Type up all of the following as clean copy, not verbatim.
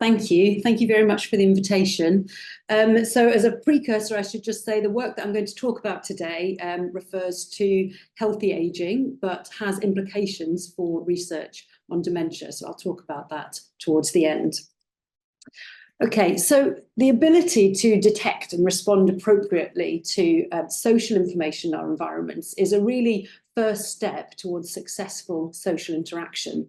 Thank you. Thank you very much for the invitation. So as a precursor, I should just say the work that I'm going to talk about today refers to healthy aging, but has implications for research on dementia. So I'll talk about that towards the end. Okay, so the ability to detect and respond appropriately to social information in our environments is a really first step towards successful social interaction.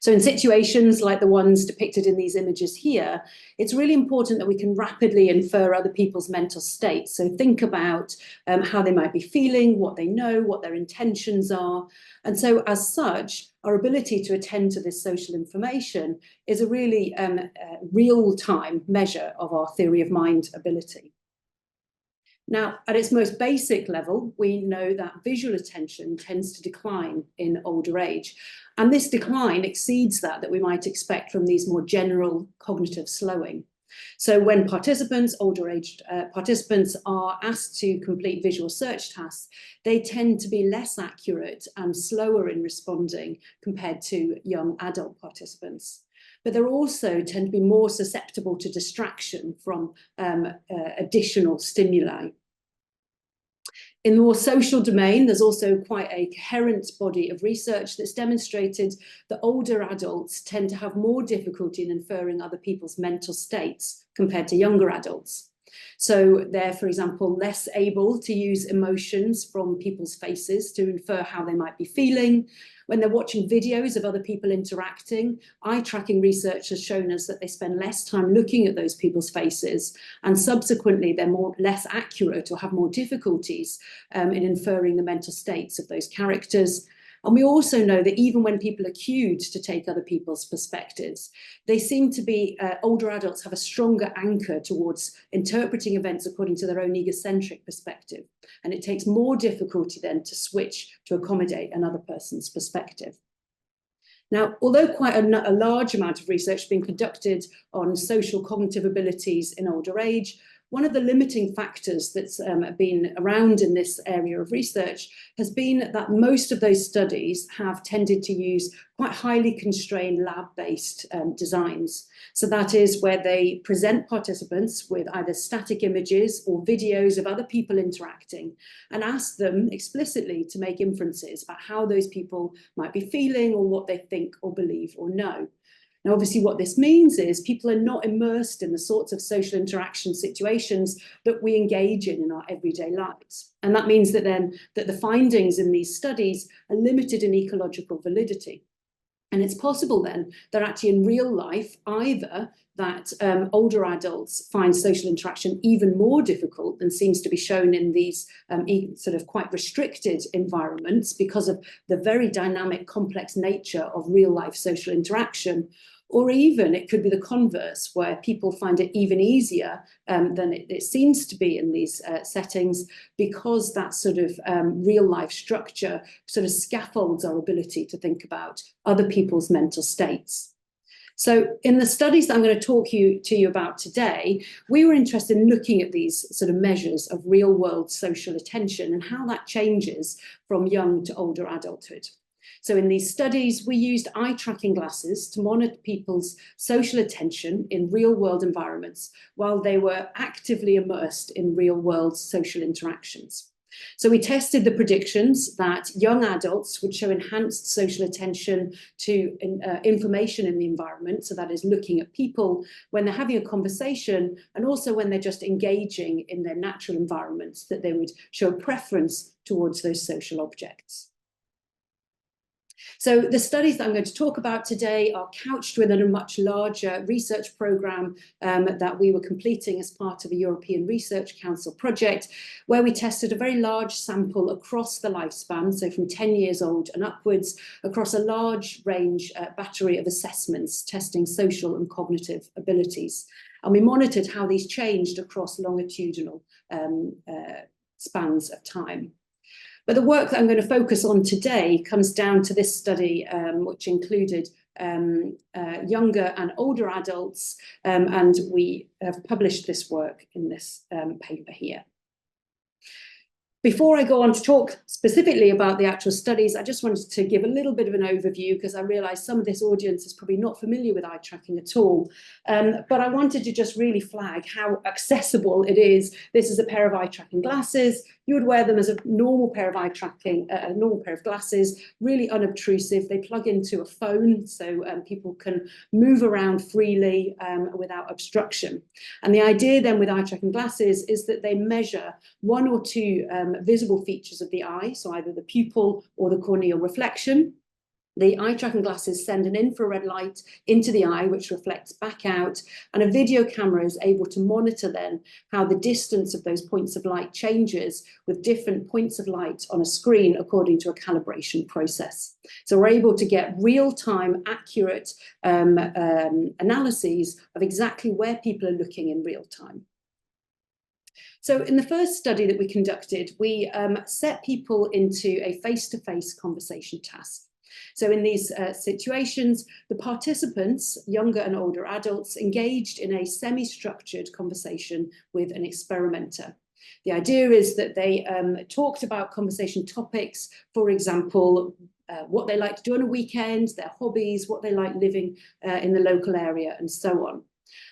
So in situations like the ones depicted in these images here, it's really important that we can rapidly infer other people's mental states. So think about how they might be feeling, what they know, what their intentions are. And so as such, our ability to attend to this social information is a really real-time measure of our theory of mind ability. Now, at its most basic level, we know that visual attention tends to decline in older age. And this decline exceeds that we might expect from these more general cognitive slowing. So when older aged participants are asked to complete visual search tasks, they tend to be less accurate and slower in responding compared to young adult participants. But they also tend to be more susceptible to distraction from additional stimuli. In the more social domain, there's also quite a coherent body of research that's demonstrated that older adults tend to have more difficulty in inferring other people's mental states compared to younger adults. So they're, for example, less able to use emotions from people's faces to infer how they might be feeling. When they're watching videos of other people interacting, eye tracking research has shown us that they spend less time looking at those people's faces, and subsequently they're less accurate or have more difficulties in inferring the mental states of those characters. And we also know that even when people are cued to take other people's perspectives, they seem to be, older adults have a stronger anchor towards interpreting events according to their own egocentric perspective. And it takes more difficulty then to switch to accommodate another person's perspective. Now, although quite a large amount of research has been conducted on social cognitive abilities in older age, one of the limiting factors that's been around in this area of research has been that most of those studies have tended to use quite highly constrained lab-based designs. So that is where they present participants with either static images or videos of other people interacting and ask them explicitly to make inferences about how those people might be feeling or what they think or believe or know. Now, obviously, what this means is people are not immersed in the sorts of social interaction situations that we engage in our everyday lives. And that means that the findings in these studies are limited in ecological validity. And it's possible then that actually in real life, either that older adults find social interaction even more difficult than seems to be shown in these sort of quite restricted environments because of the very dynamic, complex nature of real life social interaction. Or even it could be the converse, where people find it even easier than it seems to be in these settings, because that sort of real life structure sort of scaffolds our ability to think about other people's mental states. So in the studies that I'm going to talk to you about today, we were interested in looking at these sort of measures of real world social attention and how that changes from young to older adulthood. So in these studies, we used eye tracking glasses to monitor people's social attention in real world environments while they were actively immersed in real world social interactions. So we tested the predictions that young adults would show enhanced social attention to information in the environment, so that is looking at people when they're having a conversation, and also when they're just engaging in their natural environments, that they would show preference towards those social objects. So the studies that I'm going to talk about today are couched within a much larger research programme that we were completing as part of a European Research Council project, where we tested a very large sample across the lifespan, so from 10 years old and upwards, across a large range battery of assessments testing social and cognitive abilities. And we monitored how these changed across longitudinal spans of time. But the work that I'm going to focus on today comes down to this study, which included younger and older adults, and we have published this work in this paper here. Before I go on to talk specifically about the actual studies, I just wanted to give a little bit of an overview because I realise some of this audience is probably not familiar with eye tracking at all. But I wanted to just really flag how accessible it is. This is a pair of eye tracking glasses. You would wear them as a normal pair of eye tracking, a normal pair of glasses, really unobtrusive. They plug into a phone, so people can move around freely without obstruction. And the idea then with eye tracking glasses is that they measure one or two visible features of the eye, so either the pupil or the corneal reflection. The eye tracking glasses send an infrared light into the eye, which reflects back out, and a video camera is able to monitor then how the distance of those points of light changes with different points of light on a screen according to a calibration process. So we're able to get real-time, accurate analyses of exactly where people are looking in real time. So in the first study that we conducted, we set people into a face-to-face conversation task. So in these situations, the participants, younger and older adults, engaged in a semi-structured conversation with an experimenter. The idea is that they talked about conversation topics, for example, what they like to do on a weekend, their hobbies, what they like living in the local area, and so on.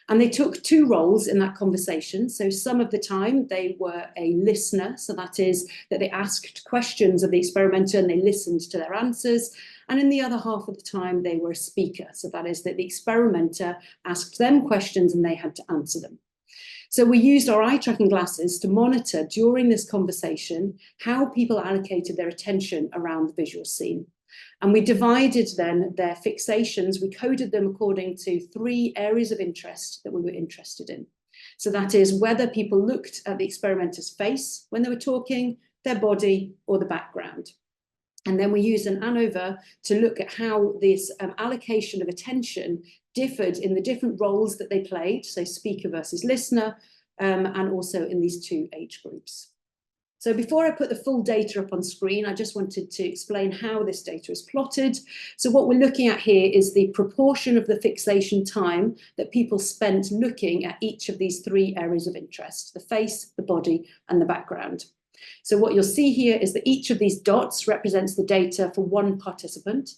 And they took two roles in that conversation. So some of the time they were a listener. So that is that they asked questions of the experimenter and they listened to their answers. And in the other half of the time, they were a speaker. So that is that the experimenter asked them questions and they had to answer them. So we used our eye tracking glasses to monitor during this conversation how people allocated their attention around the visual scene. And we divided then their fixations, we coded them according to 3 areas of interest that we were interested in. So that is whether people looked at the experimenter's face when they were talking, their body, or the background. And then we used an ANOVA to look at how this allocation of attention differed in the different roles that they played, so speaker versus listener, and also in these 2 age groups. So before I put the full data up on screen, I just wanted to explain how this data is plotted. So what we're looking at here is the proportion of the fixation time that people spent looking at each of these 3 areas of interest, the face, the body, and the background. So what you'll see here is that each of these dots represents the data for one participant.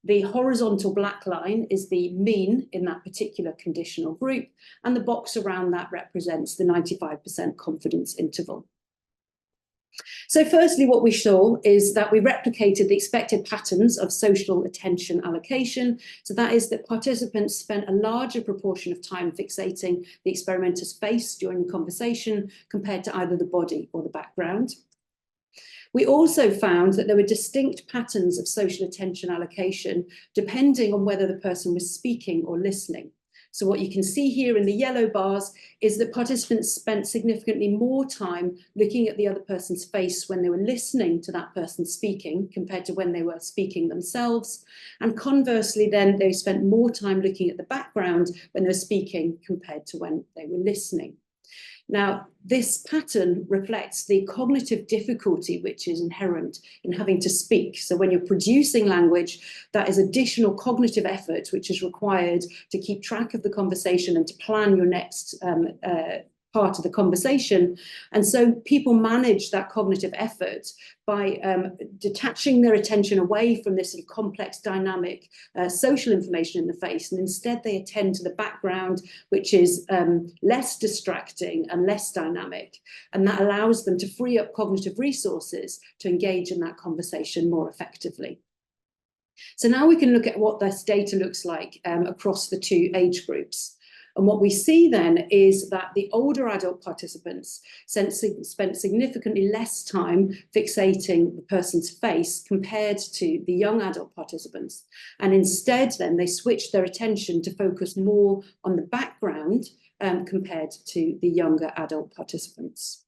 The horizontal black line is the mean in that particular conditional group, and the box around that represents the 95% confidence interval. So firstly, what we saw is that we replicated the expected patterns of social attention allocation. So that is that participants spent a larger proportion of time fixating the experimenter's face during the conversation compared to either the body or the background. We also found that there were distinct patterns of social attention allocation depending on whether the person was speaking or listening. So what you can see here in the yellow bars is that participants spent significantly more time looking at the other person's face when they were listening to that person speaking compared to when they were speaking themselves. And conversely, then they spent more time looking at the background when they were speaking compared to when they were listening. Now, this pattern reflects the cognitive difficulty which is inherent in having to speak. So when you're producing language, that is additional cognitive effort which is required to keep track of the conversation and to plan your next part of the conversation. And so people manage that cognitive effort by detaching their attention away from this sort of complex, dynamic social information in the face, and instead they attend to the background, which is less distracting and less dynamic, and that allows them to free up cognitive resources to engage in that conversation more effectively. So now we can look at what this data looks like across the 2 age groups. And what we see then is that the older adult participants spent significantly less time fixating the person's face compared to the young adult participants. And instead then they switched their attention to focus more on the background compared to the younger adult participants.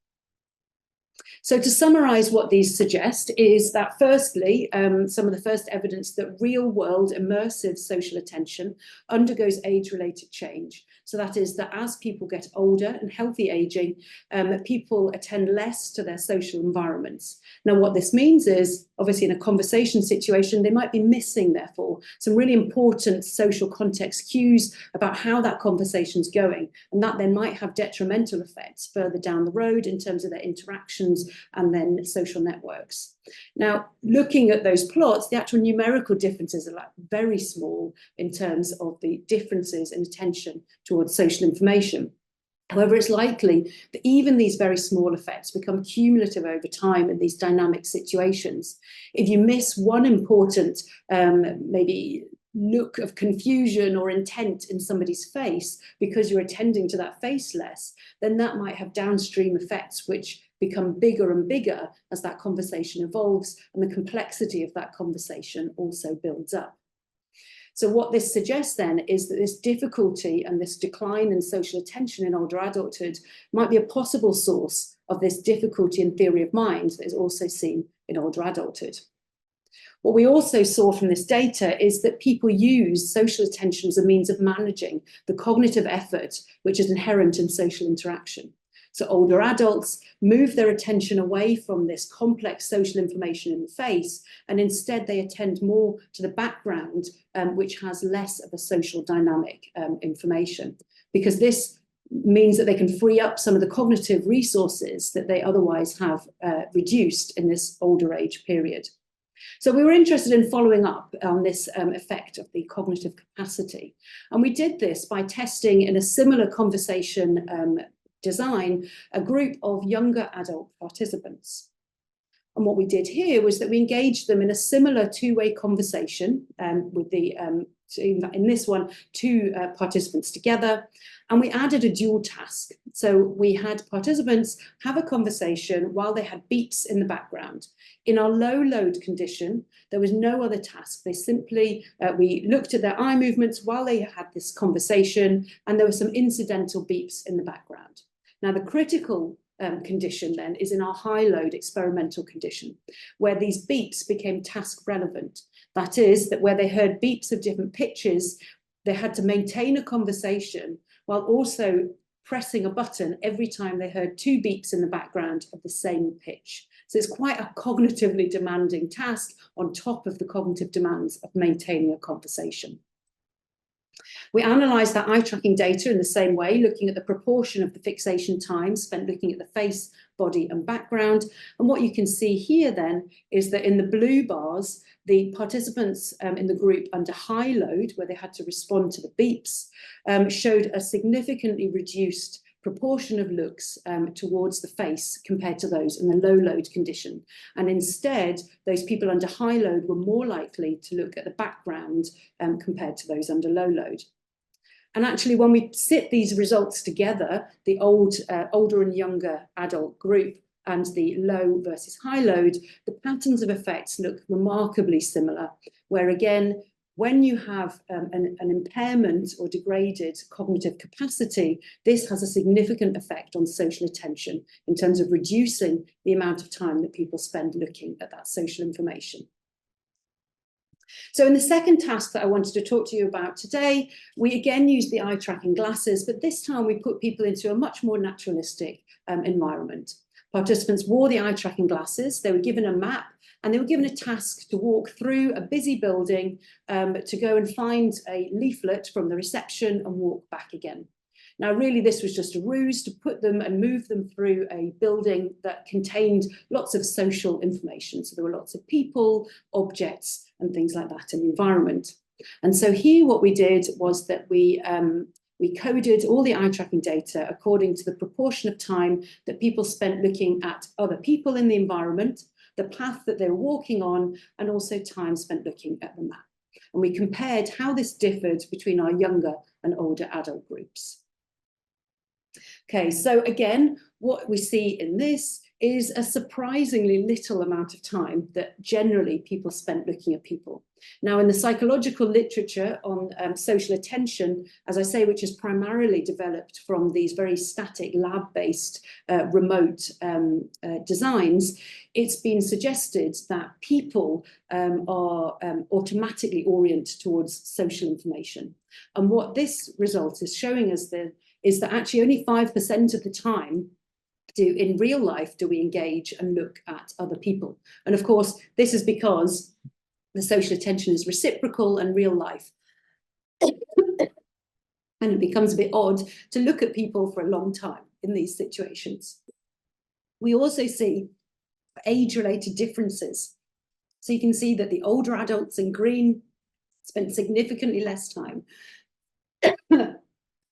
So to summarise what these suggest is that firstly, some of the first evidence that real-world immersive social attention undergoes age-related change. So that is that as people get older and healthy ageing, people attend less to their social environments. Now what this means is, obviously in a conversation situation, they might be missing, therefore, some really important social context cues about how that conversation's going. And that then might have detrimental effects further down the road in terms of their interactions and then social networks. Now, looking at those plots, the actual numerical differences are like very small in terms of the differences in attention towards social information. However, it's likely that even these very small effects become cumulative over time in these dynamic situations. If you miss one important, maybe look of confusion or intent in somebody's face because you're attending to that face less, then that might have downstream effects which become bigger and bigger as that conversation evolves, and the complexity of that conversation also builds up. So what this suggests then is that this difficulty and this decline in social attention in older adulthood might be a possible source of this difficulty in theory of mind that is also seen in older adulthood. What we also saw from this data is that people use social attention as a means of managing the cognitive effort which is inherent in social interaction. So older adults move their attention away from this complex social information in the face, and instead they attend more to the background, which has less of a social dynamic information, because this means that they can free up some of the cognitive resources that they otherwise have reduced in this older age period. So we were interested in following up on this effect of the cognitive capacity. And we did this by testing in a similar conversation design a group of younger adult participants. And what we did here was that we engaged them in a similar two-way conversation with the, in this one, two participants together, and we added a dual task. So we had participants have a conversation while they had beeps in the background. In our low load condition, there was no other task. They simply, we looked at their eye movements while they had this conversation, and there were some incidental beeps in the background. Now, the critical condition then is in our high load experimental condition, where these beeps became task relevant. That is, that where they heard beeps of different pitches, they had to maintain a conversation while also pressing a button every time they heard two beeps in the background of the same pitch. So it's quite a cognitively demanding task on top of the cognitive demands of maintaining a conversation. We analysed that eye tracking data in the same way, looking at the proportion of the fixation time spent looking at the face, body and background. And what you can see here then is that in the blue bars, the participants in the group under high load, where they had to respond to the beeps, showed a significantly reduced proportion of looks towards the face compared to those in the low load condition. And instead, those people under high load were more likely to look at the background compared to those under low load. And actually, when we sit these results together, the older and younger adult group and the low versus high load, the patterns of effects look remarkably similar, where again, when you have an impairment or degraded cognitive capacity, this has a significant effect on social attention in terms of reducing the amount of time that people spend looking at that social information. So in the second task that I wanted to talk to you about today, we again used the eye tracking glasses, but this time we put people into a much more naturalistic environment. Participants wore the eye tracking glasses, they were given a map, and they were given a task to walk through a busy building to go and find a leaflet from the reception and walk back again. Now, really, this was just a ruse to put them and move them through a building that contained lots of social information. So there were lots of people, objects, and things like that in the environment. And so here what we did was that we coded all the eye tracking data according to the proportion of time that people spent looking at other people in the environment, the path that they were walking on, and also time spent looking at the map. And we compared how this differed between our younger and older adult groups. Okay, so again, what we see in this is a surprisingly little amount of time that generally people spent looking at people. Now, in the psychological literature on social attention, as I say, which is primarily developed from these very static lab-based remote designs, it's been suggested that people are automatically oriented towards social information. And what this result is showing us is that actually only 5% of the time in real life do we engage and look at other people? And of course, this is because the social attention is reciprocal and real life. And it becomes a bit odd to look at people for a long time in these situations. We also see age-related differences. So you can see that the older adults in green spent significantly less time,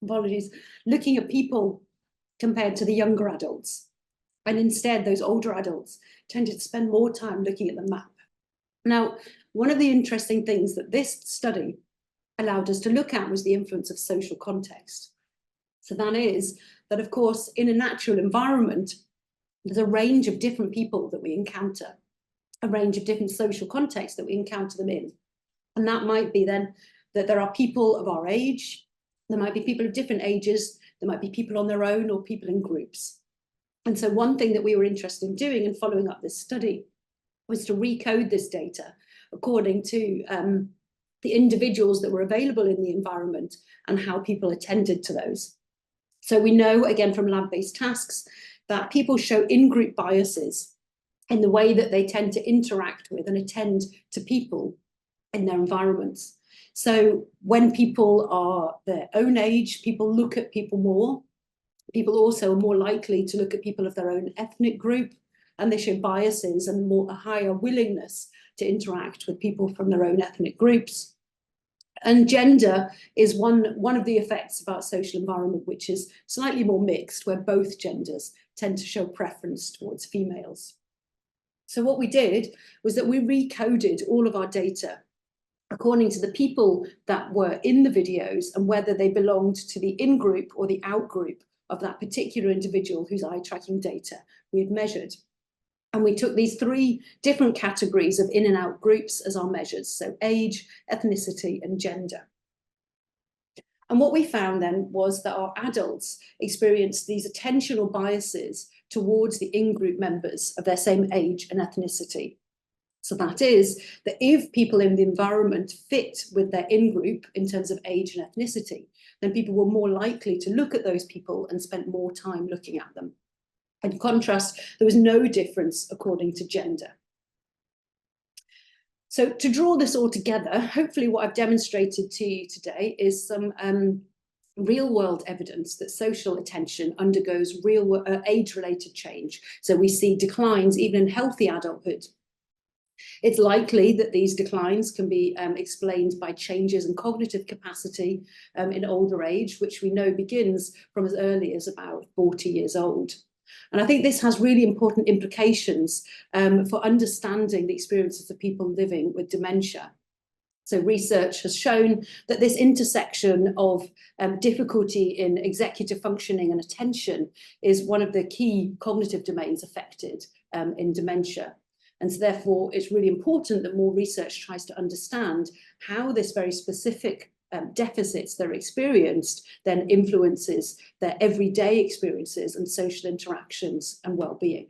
apologies, looking at people compared to the younger adults. And instead, those older adults tended to spend more time looking at the map. Now, one of the interesting things that this study allowed us to look at was the influence of social context. So that is that, of course, in a natural environment, there's a range of different people that we encounter, a range of different social contexts that we encounter them in. And that might be then that there are people of our age, there might be people of different ages, there might be people on their own or people in groups. And so one thing that we were interested in doing and following up this study was to recode this data according to the individuals that were available in the environment and how people attended to those. So we know, again, from lab-based tasks, that people show in-group biases in the way that they tend to interact with and attend to people in their environments. So when people are their own age, people look at people more. People also are more likely to look at people of their own ethnic group, and they show biases and a higher willingness to interact with people from their own ethnic groups. And gender is one of the effects of our social environment, which is slightly more mixed, where both genders tend to show preference towards females. So what we did was that we recoded all of our data according to the people that were in the videos and whether they belonged to the in-group or the out-group of that particular individual whose eye tracking data we had measured. And we took these three different categories of in and out groups as our measures, so age, ethnicity, and gender. And what we found then was that our adults experienced these attentional biases towards the in-group members of their same age and ethnicity. So that is that if people in the environment fit with their in-group in terms of age and ethnicity, then people were more likely to look at those people and spend more time looking at them. In contrast, there was no difference according to gender. So to draw this all together, hopefully what I've demonstrated to you today is some real-world evidence that social attention undergoes real age-related change. So we see declines even in healthy adulthood. It's likely that these declines can be explained by changes in cognitive capacity in older age, which we know begins from as early as about 40 years old. And I think this has really important implications for understanding the experiences of people living with dementia. So research has shown that this intersection of difficulty in executive functioning and attention is one of the key cognitive domains affected in dementia. And so therefore, it's really important that more research tries to understand how this very specific deficits that are experienced then influences their everyday experiences and social interactions and well-being.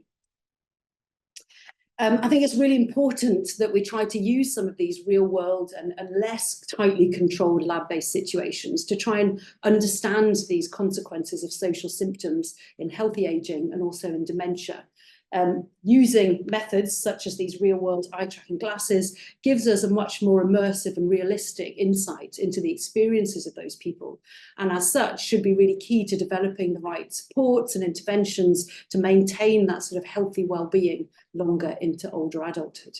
I think it's really important that we try to use some of these real-world and less tightly controlled lab-based situations to try and understand these consequences of social symptoms in healthy aging and also in dementia. Using methods such as these real-world eye-tracking glasses gives us a much more immersive and realistic insight into the experiences of those people, and as such should be really key to developing the right supports and interventions to maintain that sort of healthy well-being longer into older adulthood.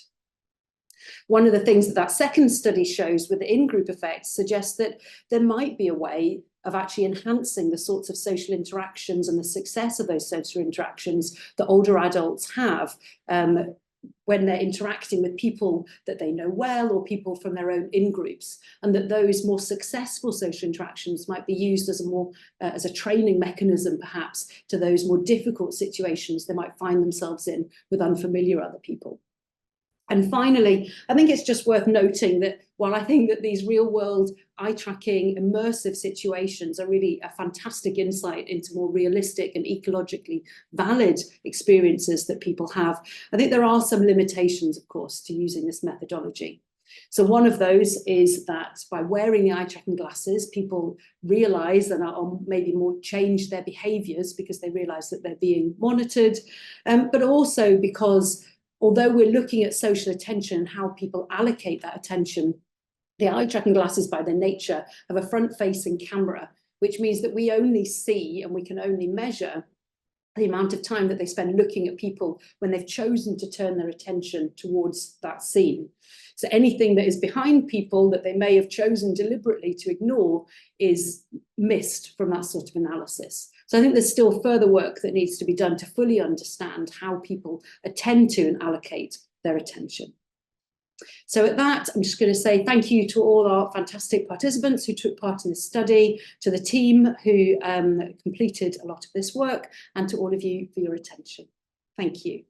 One of the things that second study shows with the in-group effects suggests that there might be a way of actually enhancing the sorts of social interactions and the success of those social interactions that older adults have when they're interacting with people that they know well or people from their own in-groups, and that those more successful social interactions might be used as a training mechanism perhaps to those more difficult situations they might find themselves in with unfamiliar other people. And finally, I think it's just worth noting that while I think that these real-world eye-tracking immersive situations are really a fantastic insight into more realistic and ecologically valid experiences that people have, I think there are some limitations, of course, to using this methodology. So one of those is that by wearing the eye tracking glasses, people realise and are maybe more change their behaviours because they realise that they're being monitored, but also because although we're looking at social attention and how people allocate that attention, the eye tracking glasses by their nature have a front-facing camera, which means that we only see and we can only measure the amount of time that they spend looking at people when they've chosen to turn their attention towards that scene. So anything that is behind people that they may have chosen deliberately to ignore is missed from that sort of analysis. So I think there's still further work that needs to be done to fully understand how people attend to and allocate their attention. So at that, I'm just going to say thank you to all our fantastic participants who took part in this study, to the team who completed a lot of this work, and to all of you for your attention. Thank you.